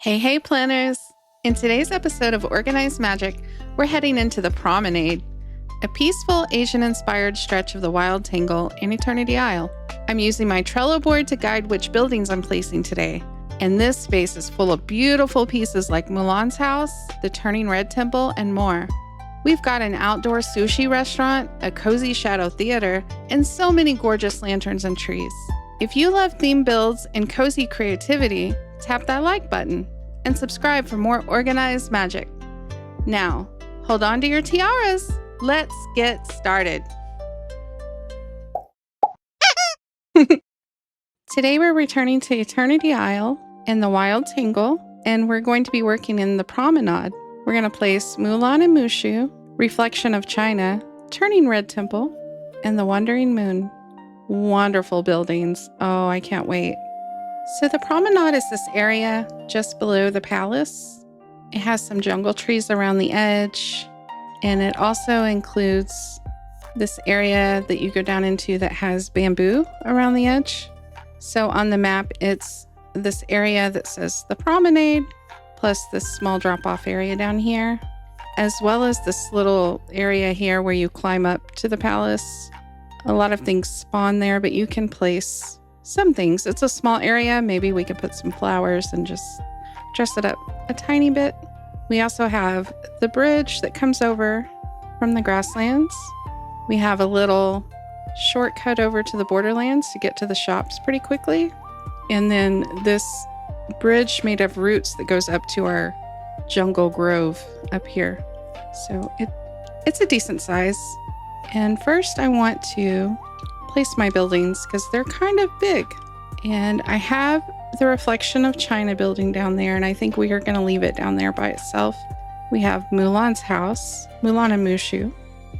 Hey planners! In today's episode of Organized Magic, we're heading into the Promenade, a peaceful Asian-inspired stretch of the Wild Tangle and Eternity Isle. I'm using my Trello board to guide which buildings I'm placing today, and this space is full of beautiful pieces like Mulan's house, the Turning Red Temple, and more. We've got an outdoor sushi restaurant, a cozy shadow theater, and so many gorgeous lanterns and trees. If you love theme builds and cozy creativity, tap that like button and subscribe for more organized magic. Now, hold on to your tiaras. Let's get started. Today we're returning to Eternity Isle and the Wild Tangle, and we're going to be working in the Promenade. We're going to place Mulan Mushu, Reflection of China, Turning Red Temple, and the Wandering Moon. Wonderful buildings. Oh, I can't wait. So the Promenade is this area just below the palace. It has some jungle trees around the edge, and it also includes this area that you go down into that has bamboo around the edge. So on the map, it's this area that says the Promenade, plus this small drop-off area down here, as well as this little area here where you climb up to the palace. A lot of things spawn there, but you can place some things. It's a small area. Maybe we could put some flowers and just dress it up a tiny bit. We also have the bridge that comes over from the grasslands. We have a little shortcut over to the borderlands to get to the shops pretty quickly. And then this bridge made of roots that goes up to our jungle grove up here. So it's a decent size. And first I want to place my buildings because they're kind of big. And I have the Reflection of China building down there, and I think we are going to leave it down there by itself. We have Mulan's house, Mulan Mushu.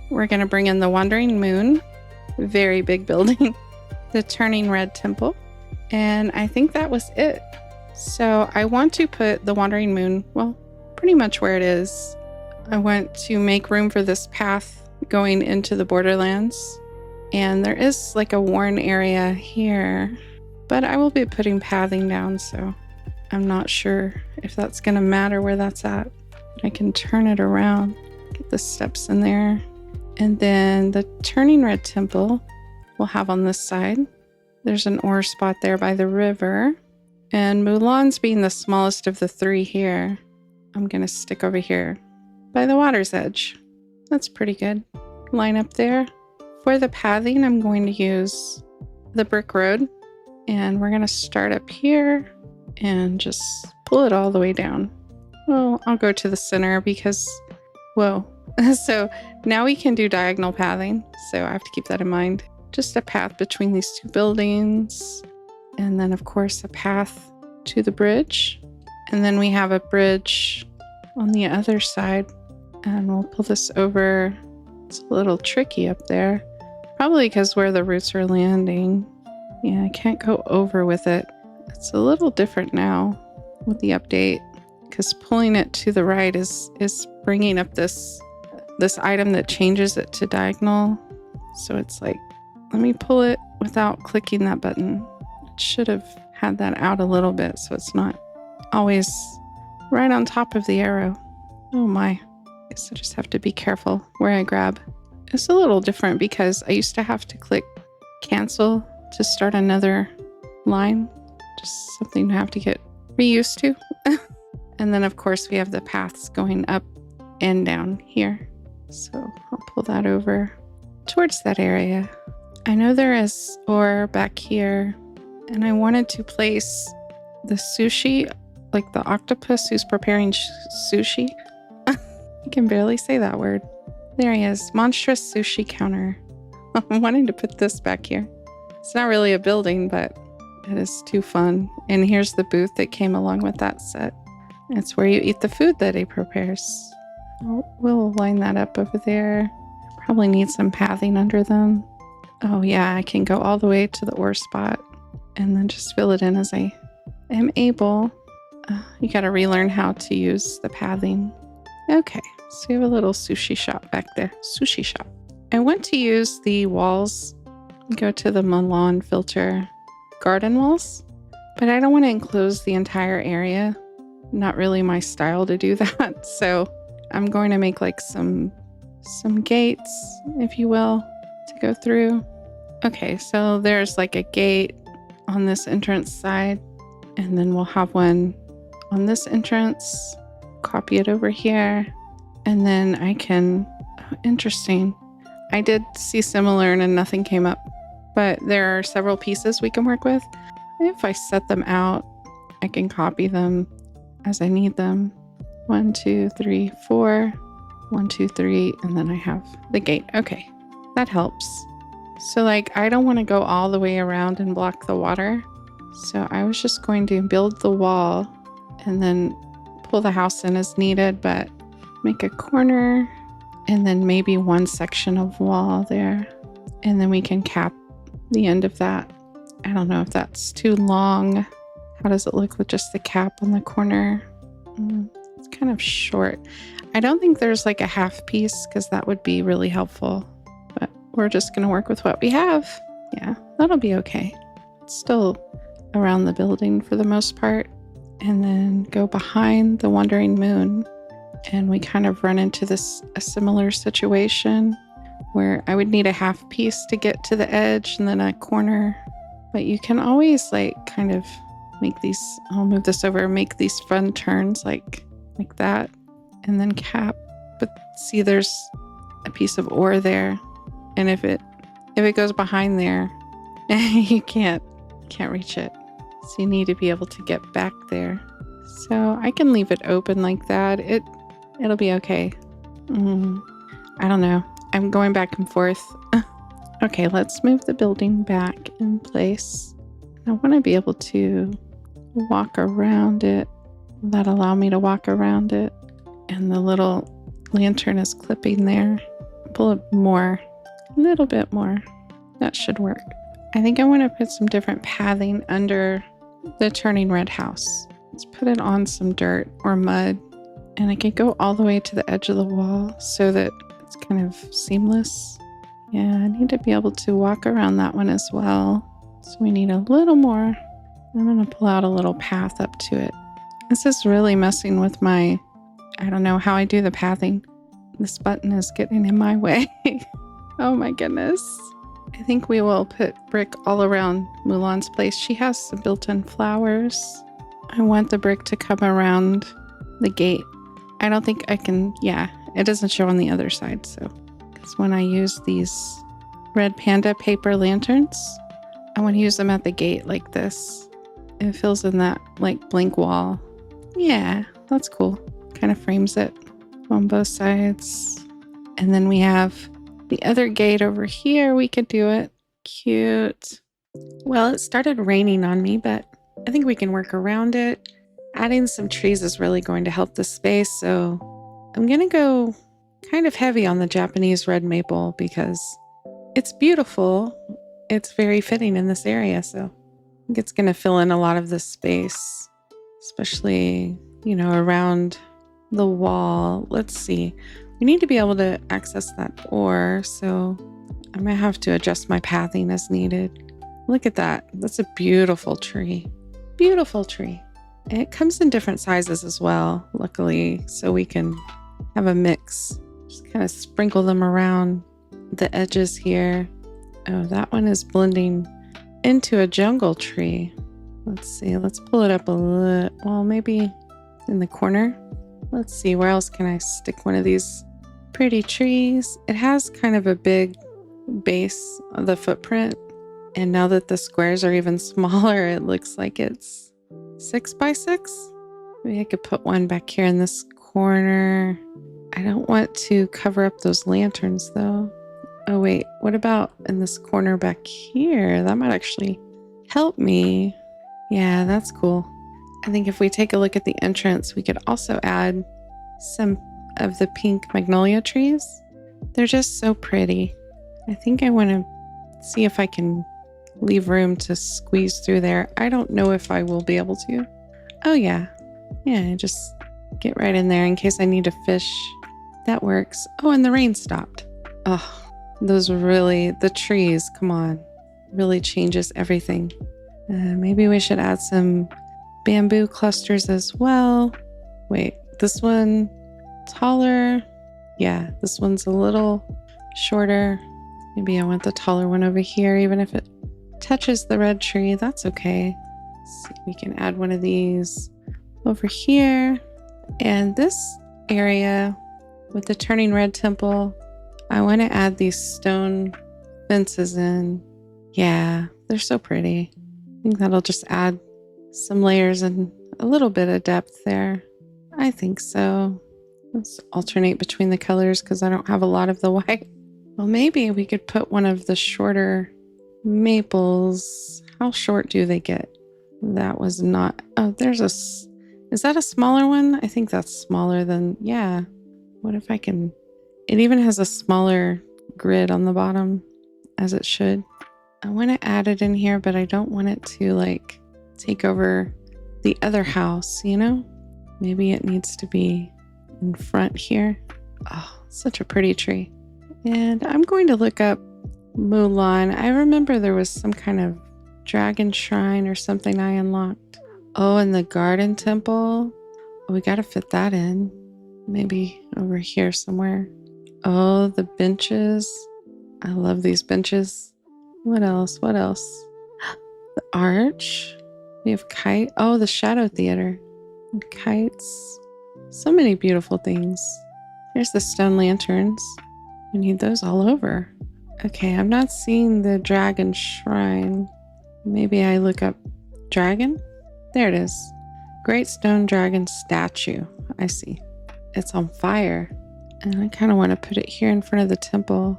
We're going to bring in the Wandering Moon, very big building, the Turning Red Temple, and I think that was it. So I want to put the Wandering Moon, well, pretty much where it is. I want to make room for this path going into the borderlands. And there is like a worn area here, but I will be putting pathing down, so I'm not sure if that's going to matter where that's at. I can turn it around, get the steps in there. And then the Turning Red Temple we'll have on this side. There's an ore spot there by the river. And Mulan's being the smallest of the three here. I'm going to stick over here by the water's edge. That's pretty good. Line up there. For the pathing, I'm going to use the brick road, and we're going to start up here and just pull it all the way down. Well, I'll go to the center because, whoa. So now we can do diagonal pathing, so I have to keep that in mind. Just a path between these two buildings, and then of course a path to the bridge. And then we have a bridge on the other side, and we'll pull this over. It's a little tricky up there. Probably because where the roots are landing. Yeah, I can't go over with it. It's a little different now with the update because pulling it to the right is bringing up this item that changes it to diagonal. So it's like, let me pull it without clicking that button. It should have had that out a little bit so it's not always right on top of the arrow. Oh my. Guess I just have to be careful where I grab. It's a little different because I used to have to click cancel to start another line. Just something to have to get reused to. And then of course we have the paths going up and down here. So I'll pull that over towards that area. I know there is ore back here, and I wanted to place the sushi, like the octopus who's preparing sushi. I can barely say that word. There he is, monstrous sushi counter. I'm wanting to put this back here. It's not really a building, but it is too fun. And here's the booth that came along with that set. It's where you eat the food that he prepares. We'll line that up over there. Probably need some pathing under them. Oh yeah, I can go all the way to the ore spot and then just fill it in as I am able. You gotta relearn how to use the pathing. Okay, so we have a little sushi shop back there. Sushi shop. I want to use the walls, go to the Mulan filter garden walls, but I don't want to enclose the entire area. not really my style to do that. So I'm going to make like some gates, if you will, to go through. Okay, so there's like a gate on this entrance side, and then we'll have one on this entrance, copy it over here, and then I can, oh, interesting. I did see similar and nothing came up, but there are several pieces we can work with. If I set them out, I can copy them as I need them. 1, 2, 3, 4, 1, 2, 3, and then I have the gate. Okay, that helps. So like, I don't want to go all the way around and block the water. So I was just going to build the wall and then pull the house in as needed, but make a corner and then maybe one section of wall there. And then we can cap the end of that. I don't know if that's too long. How does it look with just the cap on the corner? It's kind of short. I don't think there's like a half piece because that would be really helpful, but we're just going to work with what we have. Yeah, that'll be okay. It's still around the building for the most part. And then go behind the wandering moon. And we kind of run into a similar situation where I would need a half piece to get to the edge and then a corner. But you can always like kind of make these, I'll move this over, make these fun turns like that, and then cap. But see, there's a piece of ore there. And if it goes behind there, you can't reach it. So you need to be able to get back there. So I can leave it open like that. It'll be okay. I don't know. I'm going back and forth. Okay, let's move the building back in place. I want to be able to walk around it. Will that allow me to walk around it? And the little lantern is clipping there. Pull it more, a little bit more. That should work. I think I want to put some different pathing under the turning red house. Let's put it on some dirt or mud, and I can go all the way to the edge of the wall so that it's kind of seamless. Yeah, I need to be able to walk around that one as well. So we need a little more. I'm going to pull out a little path up to it. This is really messing with I don't know how I do the pathing. This button is getting in my way. Oh my goodness. I think we will put brick all around Mulan's place. She has some built-in flowers. I want the brick to come around the gate. I don't think I can, yeah, it doesn't show on the other side. So, because when I use these red panda paper lanterns, I want to use them at the gate like this. It fills in that like blank wall. Yeah, that's cool. Kind of frames it on both sides. And then we have the other gate over here. We could do it. Cute. Well, it started raining on me, but I think we can work around it. Adding some trees is really going to help the space. So I'm going to go kind of heavy on the Japanese red maple because it's beautiful. It's very fitting in this area. So I think it's going to fill in a lot of the space, especially, around the wall. Let's see. We need to be able to access that ore. So I might have to adjust my pathing as needed. Look at that. That's a beautiful tree. Beautiful tree. It comes in different sizes as well, luckily, so we can have a mix. Just kind of sprinkle them around the edges here. Oh, that one is blending into a jungle tree. Let's see. Let's pull it up a little. Well, maybe in the corner. Let's see. Where else can I stick one of these pretty trees? It has kind of a big base of the footprint. And now that the squares are even smaller, it looks like it's 6 by 6. Maybe I could put one back here in this corner. I don't want to cover up those lanterns though. Oh wait, what about in this corner back here? That might actually help me. Yeah, that's cool. I think if we take a look at the entrance, we could also add some of the pink magnolia trees. They're just so pretty. I think I want to see if I can leave room to squeeze through there. I don't know if I will be able to. Oh yeah. Yeah, just get right in there in case I need to fish. That works. Oh, and the rain stopped. Oh, those really, the trees, come on, really changes everything. Maybe we should add some bamboo clusters as well. Wait, this one taller. Yeah, this one's a little shorter. Maybe I want the taller one over here, even if it touches the red tree. That's okay. Let's see, we can add one of these over here. And this area with the turning red temple, I want to add these stone fences in. Yeah, they're so pretty. I think that'll just add some layers and a little bit of depth there. I think so. Let's alternate between the colors because I don't have a lot of the white. Well, maybe we could put one of the shorter maples. How short do they get? That was not... Oh, there's a... Is that a smaller one? I think that's smaller than... Yeah. What if I can... It even has a smaller grid on the bottom, as it should. I want to add it in here, but I don't want it to, like, take over the other house, you know? Maybe it needs to be in front here. Oh, such a pretty tree. And I'm going to look up Mulan. I remember there was some kind of dragon shrine or something I unlocked. Oh, and the garden temple. Oh, we got to fit that in. Maybe over here somewhere. Oh, the benches. I love these benches. What else? What else? The arch. We have kite. Oh, the shadow theater. And kites. So many beautiful things. Here's the stone lanterns. We need those all over. Okay, I'm not seeing the dragon shrine. Maybe I look up dragon? There it is. Great stone dragon statue. I see. It's on fire. And I kind of want to put it here in front of the temple.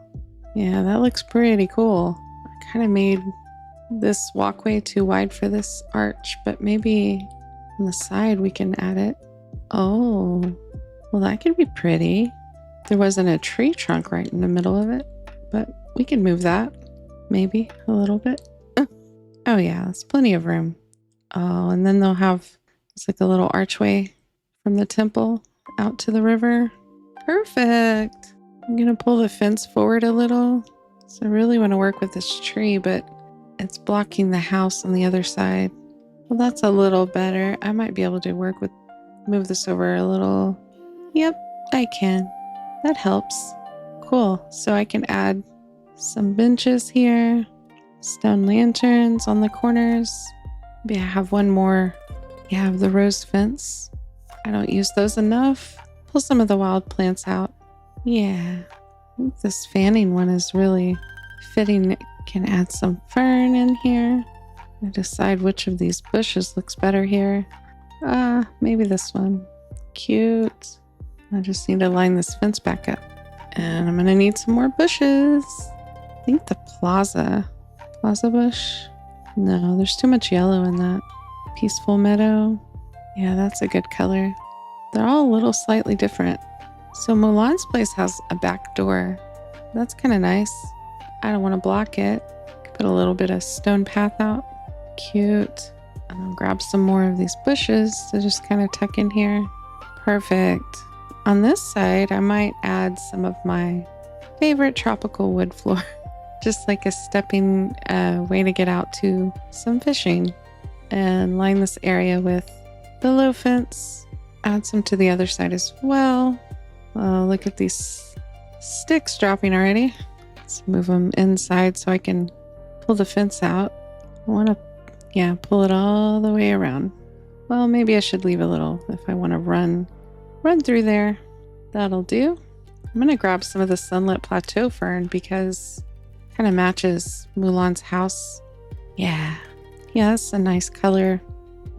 Yeah, that looks pretty cool. I kind of made this walkway too wide for this arch, but maybe on the side we can add it. Oh, well, that could be pretty. There wasn't a tree trunk right in the middle of it, but we can move that maybe a little bit. Oh yeah, there's plenty of room. Oh, and then they'll have, it's like a little archway from the temple out to the river. Perfect. I'm going to pull the fence forward a little. So I really want to work with this tree, but it's blocking the house on the other side. Well, that's a little better. I might be able to move this over a little. Yep, I can. That helps. Cool. So I can add some benches here, stone lanterns on the corners. Maybe I have one more. You have the rose fence. I don't use those enough. Pull some of the wild plants out. Yeah. I think this fanning one is really fitting. Can add some fern in here. I decide which of these bushes looks better here. Maybe this one. Cute. I just need to line this fence back up. And I'm going to need some more bushes. I think the plaza bush. No, there's too much yellow in that. Peaceful meadow. Yeah, that's a good color. They're all a little slightly different. So Mulan's place has a back door. That's kind of nice. I don't want to block it. Put a little bit of stone path out. Cute. And I'll grab some more of these bushes to just kind of tuck in here. Perfect. On this side, I might add some of my favorite tropical wood floor. Just like a stepping way to get out to some fishing. And line this area with the low fence. Add some to the other side as well. Look at these sticks dropping already. Let's move them inside so I can pull the fence out. I want to, pull it all the way around. Well, maybe I should leave a little if I want to run through there. That'll do. I'm going to grab some of the sunlit plateau fern because it kind of matches Mulan's house. Yeah, that's a nice color.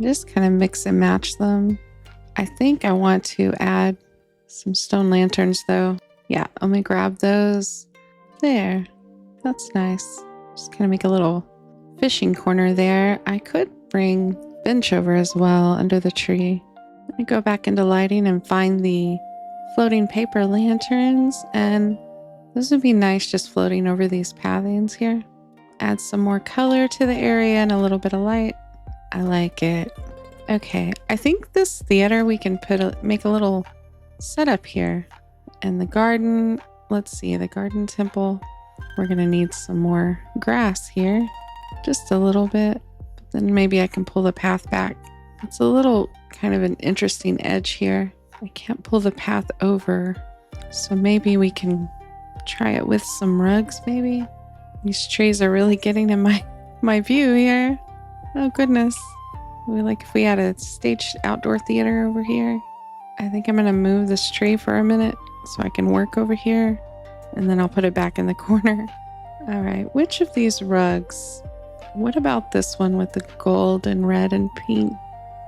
Just kind of mix and match them. I think I want to add some stone lanterns though. Yeah, let me grab those. There, that's nice. Just kind of make a little fishing corner there. I could bring bench over as well under the tree. Let me go back into lighting and find the floating paper lanterns, and those would be nice just floating over these pathings here. Add some more color to the area and a little bit of light. I like it. Okay, I think this theater we can make a little setup here. And the garden, let's see, the garden temple. We're gonna need some more grass here. Just a little bit. Then maybe I can pull the path back It's a little kind of an interesting edge here. I can't pull the path over. So maybe we can try it with some rugs, maybe. These trees are really getting in my view here. Oh, goodness. Like if we had a staged outdoor theater over here. I think I'm going to move this tree for a minute so I can work over here. And then I'll put it back in the corner. All right, which of these rugs? What about this one with the gold and red and pink?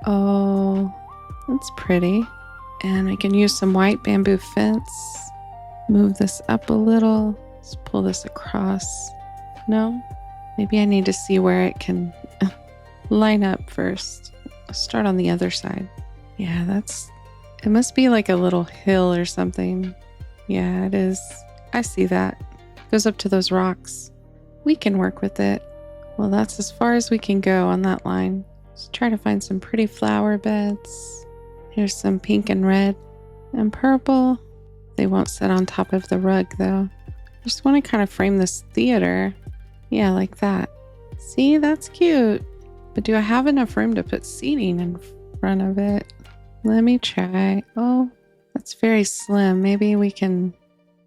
Oh, that's pretty. And I can use some white bamboo fence. Move this up a little. Let's pull this across. No? Maybe I need to see where it can line up first. I'll start on the other side. Yeah, it must be like a little hill or something. Yeah, it is. I see that. Goes up to those rocks. We can work with it. Well, that's as far as we can go on that line. Let's try to find some pretty flower beds. Here's some pink and red and purple. They won't sit on top of the rug though. I just want to kind of frame this theater. Yeah, like that. See, that's cute. But do I have enough room to put seating in front of it? Let me try. Oh, that's very slim. Maybe we can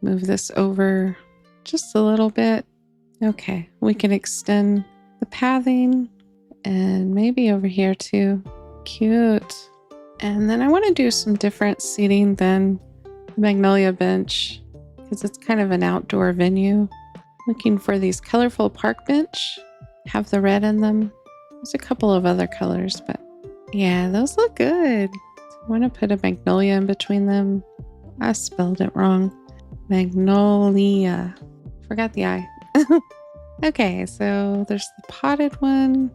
move this over just a little bit. Okay, we can extend the pathing and maybe over here too. Cute. And then I want to do some different seating than the magnolia bench because it's kind of an outdoor venue. Looking for these colorful park bench. Have the red in them. There's a couple of other colors, but yeah, those look good. I want to put a magnolia in between them. I spelled it wrong. Magnolia. Forgot the I. Okay, so there's the potted one.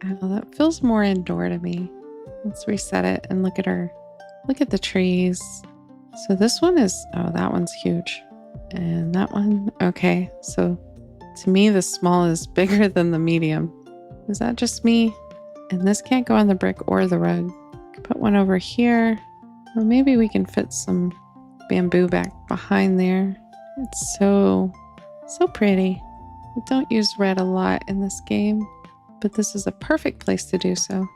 Oh, that feels more indoor to me. Let's reset it and look at the trees. So this one is, oh, that one's huge. And that one, okay. So to me, the small is bigger than the medium. Is that just me? And this can't go on the brick or the rug. Put one over here. Or maybe we can fit some bamboo back behind there. It's so pretty. I don't use red a lot in this game, but this is a perfect place to do so.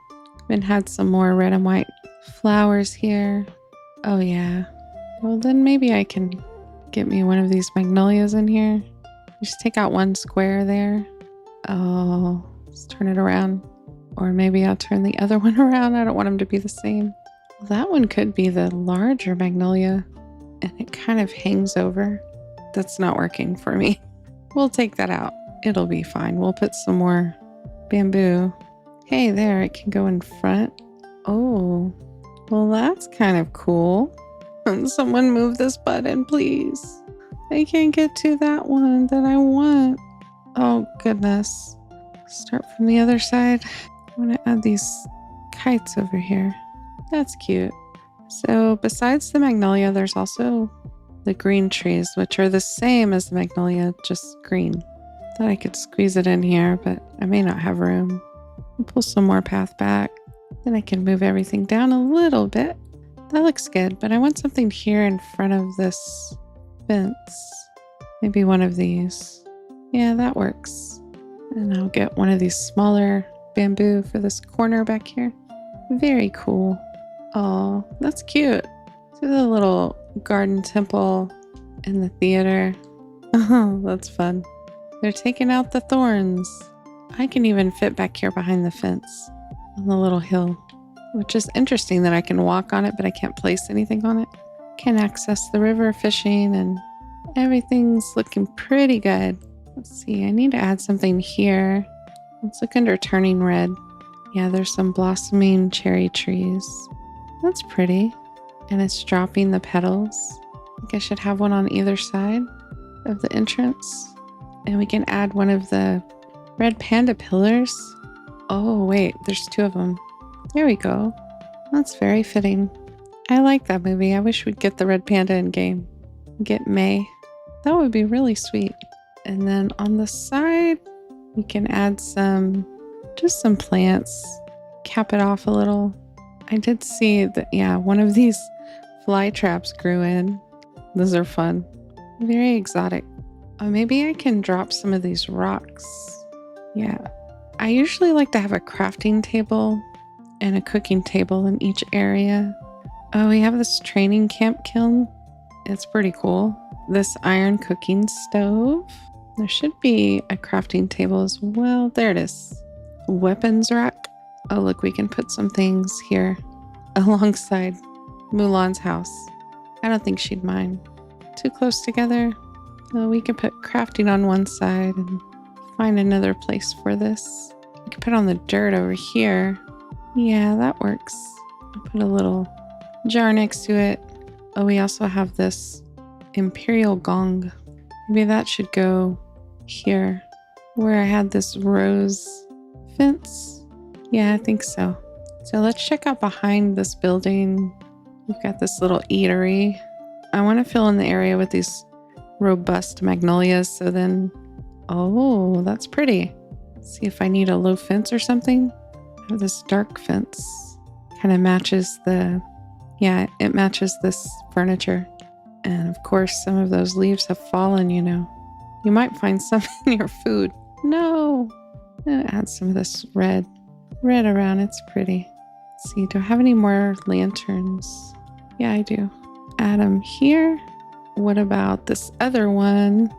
Even had some more red and white flowers here. Oh yeah. Well, then maybe I can get me one of these magnolias in here. Just take out one square there. Oh, let's turn it around. Or maybe I'll turn the other one around. I don't want them to be the same. Well, that one could be the larger magnolia, and it kind of hangs over. That's not working for me. We'll take that out. It'll be fine. We'll put some more bamboo. Hey, there, it can go in front. Oh, well, that's kind of cool. Someone move this button, please. I can't get to that one that I want. Oh, goodness. Start from the other side. I want to add these kites over here. That's cute. So besides the magnolia, there's also the green trees, which are the same as the magnolia, just green. Thought I could squeeze it in here, but I may not have room. I'll pull some more path back. Then I can move everything down a little bit. That looks good, but I want something here in front of this fence. Maybe one of these. Yeah, that works. And I'll get one of these smaller bamboo for this corner back here. Very cool. Oh, that's cute. See the little garden temple in the theater. Oh, that's fun. They're taking out the thorns. I can even fit back here behind the fence on the little hill, which is interesting that I can walk on it, but I can't place anything on it. Can access the river fishing and everything's looking pretty good. Let's see, I need to add something here. Let's look under turning red. Yeah, there's some blossoming cherry trees. That's pretty. And it's dropping the petals. I think I should have one on either side of the entrance. And we can add one of the red panda pillars. Oh, wait, there's two of them. There we go. That's very fitting. I like that movie. I wish we'd get the red panda in game. Get May. That would be really sweet. And then on the side, we can add just some plants. Cap it off a little. I did see that, yeah, one of these fly traps grew in. Those are fun. Very exotic. Maybe I can drop some of these rocks. Yeah. I usually like to have a crafting table and a cooking table in each area. Oh, we have this training camp kiln. It's pretty cool. This iron cooking stove. There should be a crafting table as well. There it is. Weapons rack. Oh, look, we can put some things here alongside Mulan's house. I don't think she'd mind. Too close together. Well, we can put crafting on one side and find another place for this. We can put on the dirt over here. Yeah, that works. I'll put a little jar next to it. Oh, we also have this imperial gong. Maybe that should go here where I had this rose fence. Yeah, I think so. So let's check out behind this building. We've got this little eatery. I want to fill in the area with these robust magnolias. So then, oh, that's pretty. Let's see if I need a low fence or something. I have this dark fence. Kind of matches it matches this furniture. And of course, some of those leaves have fallen, you know. You might find some in your food. No. I'm gonna add some of this red around. It's pretty. Let's see, do I have any more lanterns? Yeah, I do. Add them here. What about this other one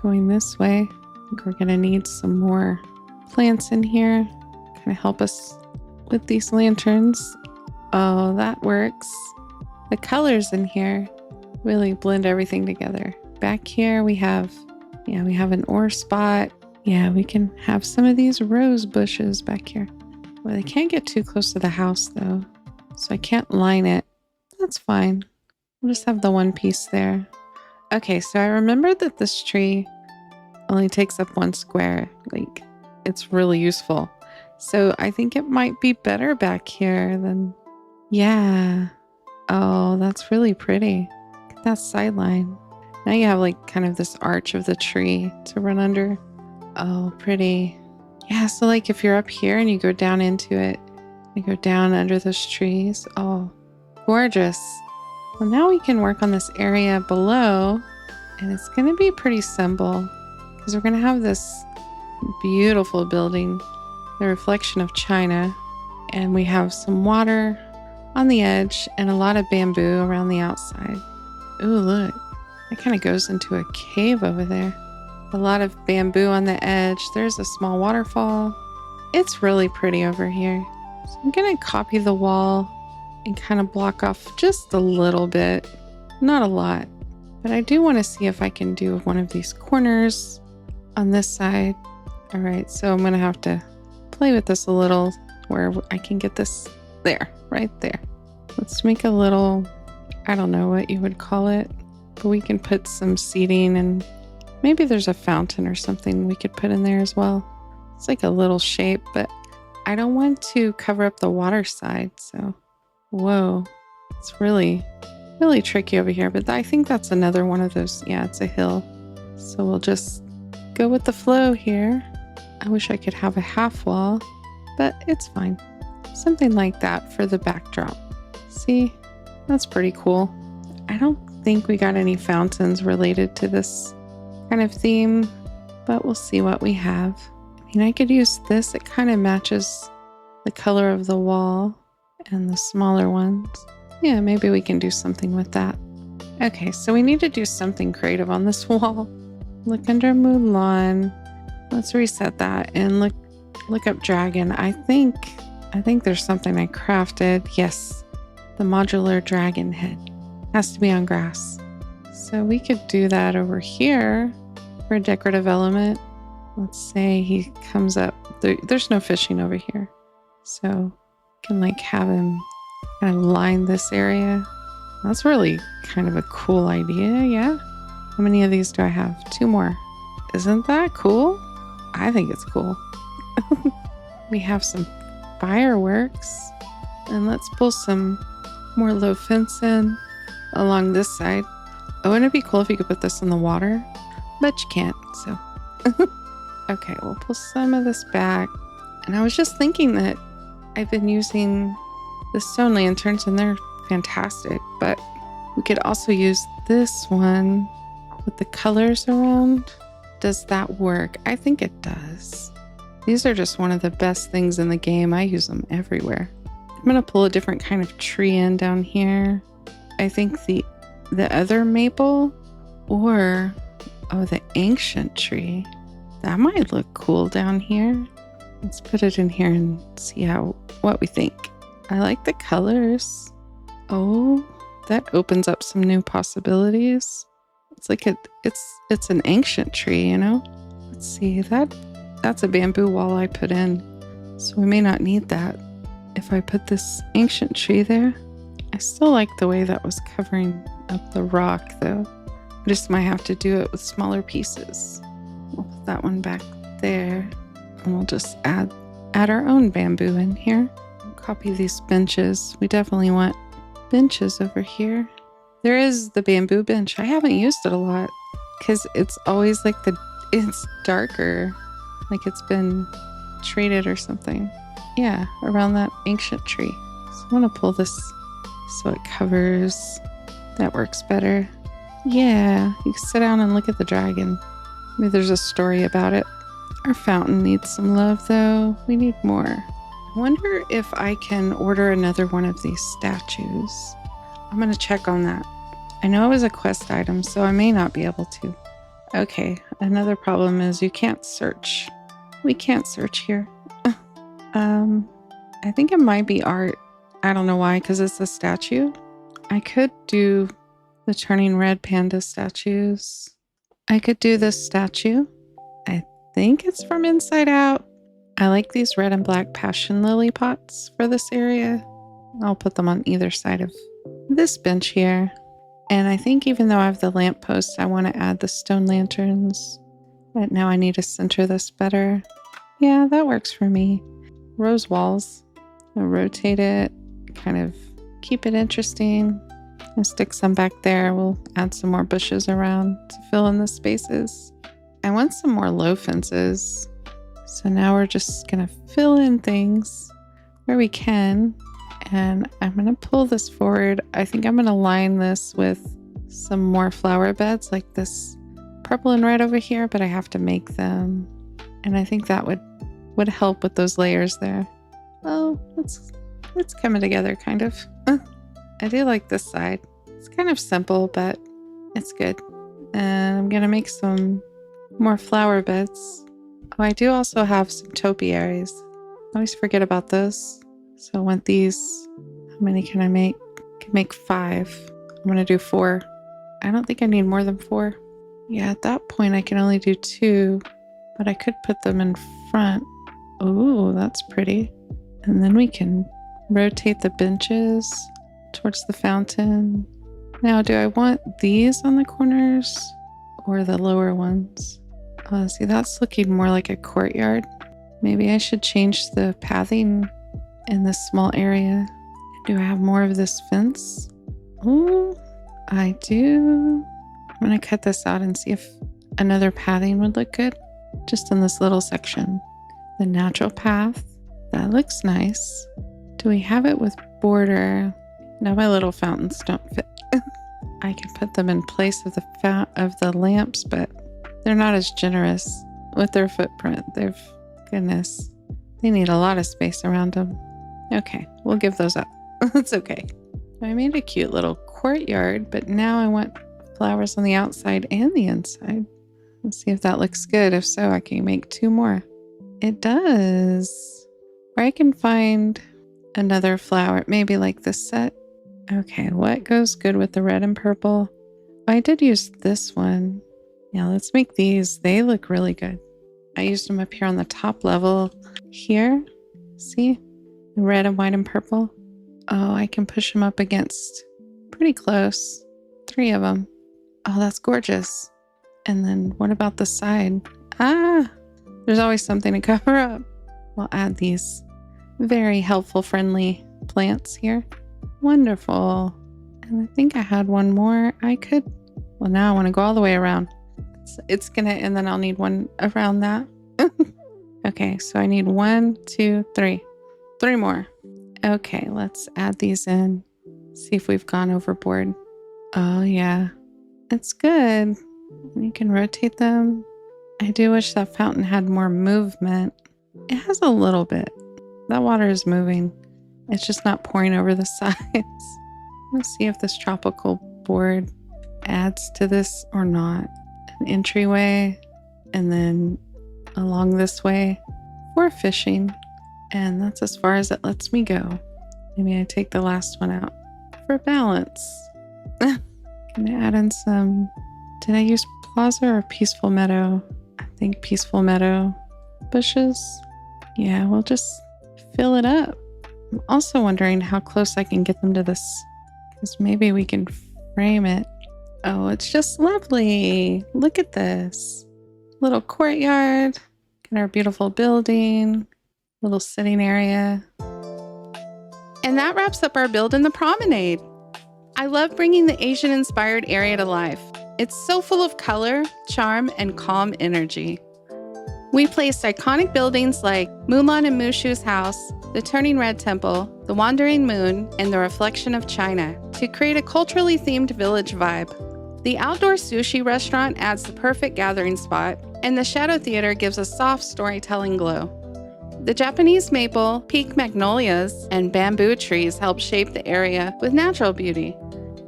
going this way? I think we're gonna need some more plants in here. Kind of help us with these lanterns. Oh, that works. The colors in here really blend everything together. Back here we have an ore spot. Yeah, we can have some of these rose bushes back here. Well, they can't get too close to the house though, so I can't line it. That's fine. We'll just have the one piece there. Okay, so I remembered that this tree only takes up 1 square. Like, it's really useful. So I think it might be better back here than, yeah. Oh, that's really pretty. Look at that sideline. Now you have like kind of this arch of the tree to run under. Oh, pretty. Yeah, so like if you're up here and you go down into it, you go down under those trees. Oh, gorgeous. Well, now we can work on this area below, and it's going to be pretty simple because we're going to have this beautiful building, the reflection of China, and we have some water on the edge and a lot of bamboo around the outside. Ooh, look, it kind of goes into a cave over there. A lot of bamboo on the edge. There's a small waterfall. It's really pretty over here. So I'm going to copy the wall and kind of block off just a little bit. Not a lot, but I do want to see if I can do one of these corners on this side. All right, so I'm going to have to play with this a little where I can get this there, right there. Let's make a little, I don't know what you would call it, but we can put some seating and maybe there's a fountain or something we could put in there as well. It's like a little shape, but I don't want to cover up the water side. So, whoa, it's really, really tricky over here. But I think that's another one of those. Yeah, it's a hill. So we'll just go with the flow here. I wish I could have a half wall, but it's fine. Something like that for the backdrop. See, that's pretty cool. I don't think we got any fountains related to this kind of theme, but we'll see what we have. I mean, I could use this. It kind of matches the color of the wall and the smaller ones. Yeah, maybe we can do something with that. Okay, so we need to do something creative on this wall. Look under Mulan. Let's reset that and look up dragon. I think there's something I crafted. Yes, the modular dragon head has to be on grass. So we could do that over here for a decorative element. Let's say he comes up. There's no fishing over here. So can like have him kind of line this area. That's really kind of a cool idea, yeah? How many of these do I have? 2 more. Isn't that cool? I think it's cool. We have some fireworks. And let's pull some more low fence in along this side. Oh, wouldn't it be cool if you could put this in the water? But you can't, so. Okay, we'll pull some of this back. And I was just thinking that I've been using the stone lanterns and they're fantastic, but we could also use this one with the colors around. Does that work? I think it does. These are just one of the best things in the game. I use them everywhere. I'm going to pull a different kind of tree in down here. I think the other maple or, oh, the ancient tree. That might look cool down here. Let's put it in here and see what we think. I like the colors. Oh, that opens up some new possibilities. It's like it's an ancient tree, you know? Let's see, that's a bamboo wall I put in. So we may not need that. If I put this ancient tree there, I still like the way that was covering up the rock though. I just might have to do it with smaller pieces. We'll put that one back there and we'll just add our own bamboo in here. Copy these benches. We definitely want benches over here. There is the bamboo bench. I haven't used it a lot because it's always like it's darker, like it's been treated or something. Yeah, around that ancient tree. So I want to pull this so it covers. That works better. Yeah, you can sit down and look at the dragon. Maybe there's a story about it. Our fountain needs some love though. We need more. I wonder if I can order another one of these statues. I'm going to check on that. I know it was a quest item, so I may not be able to. Okay, another problem is you can't search. We can't search here. I think it might be art. I don't know why, because it's a statue. I could do the turning red panda statues. I could do this statue. I think it's from Inside Out. I like these red and black passion lily pots for this area. I'll put them on either side of this bench here. And I think even though I have the lamppost, I want to add the stone lanterns. But now I need to center this better. Yeah, that works for me. Rose walls. I'll rotate it, kind of keep it interesting. I'll stick some back there. We'll add some more bushes around to fill in the spaces. I want some more low fences. So now we're just going to fill in things where we can. And I'm going to pull this forward. I think I'm going to line this with some more flower beds like this purple and red over here, but I have to make them. And I think that would help with those layers there. Oh, it's coming together kind of. I do like this side. It's kind of simple, but it's good. And I'm going to make some more flower beds. Oh, I do also have some topiaries. I always forget about those. So I want these. How many can I make? I can make 5. I'm going to do 4. I don't think I need more than 4. Yeah, at that point I can only do 2, but I could put them in front. Oh, that's pretty. And then we can rotate the benches towards the fountain. Now, do I want these on the corners or the lower ones? Oh, see, that's looking more like a courtyard. Maybe I should change the pathing in this small area. Do I have more of this fence? Oh, I do. I'm going to cut this out and see if another pathing would look good. Just in this little section. The natural path. That looks nice. Do we have it with border? No, my little fountains don't fit. I can put them in place of the lamps, but they're not as generous with their footprint. Goodness, they need a lot of space around them. Okay, we'll give those up. It's okay. I made a cute little courtyard, but now I want flowers on the outside and the inside. Let's see if that looks good. If so, I can make 2 more. It does. Or I can find another flower, maybe like this set. Okay, what goes good with the red and purple? Oh, I did use this one. Yeah, let's make these. They look really good. I used them up here on the top level here. See? Red and white and purple. Oh, I can push them up against pretty close. 3 of them. Oh, that's gorgeous. And then what about the side? Ah, there's always something to cover up. We'll add these very helpful, friendly plants here. Wonderful. And I think I had one more. Well, now I want to go all the way around. And then I'll need one around that. Okay, so I need 1, 2, 3. 3 more. Okay, let's add these in. See if we've gone overboard. Oh, yeah. It's good. You can rotate them. I do wish that fountain had more movement. It has a little bit. That water is moving. It's just not pouring over the sides. Let's see if this tropical board adds to this or not. An entryway, and then along this way for fishing. And that's as far as it lets me go. Maybe I take the last one out for balance. Can I add in some, did I use plaza or peaceful meadow? I think peaceful meadow bushes. Yeah, we'll just fill it up. I'm also wondering how close I can get them to this, because maybe we can frame it. Oh, it's just lovely. Look at this. Little courtyard, and our beautiful building, little sitting area. And that wraps up our build in the Promenade. I love bringing the Asian-inspired area to life. It's so full of color, charm, and calm energy. We placed iconic buildings like Mulan Mushu's house, the Turning Red Temple, the Wandering Moon, and the Reflection of China to create a culturally themed village vibe. The outdoor sushi restaurant adds the perfect gathering spot, and the Shadow Theater gives a soft storytelling glow. The Japanese maple, peak magnolias, and bamboo trees help shape the area with natural beauty,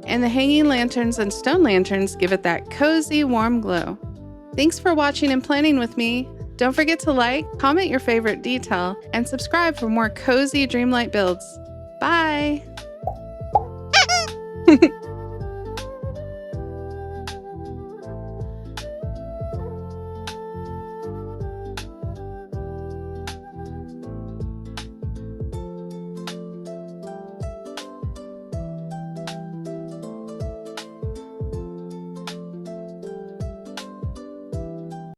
and the hanging lanterns and stone lanterns give it that cozy, warm glow. Thanks for watching and planning with me. Don't forget to like, comment your favorite detail, and subscribe for more cozy Dreamlight builds. Bye!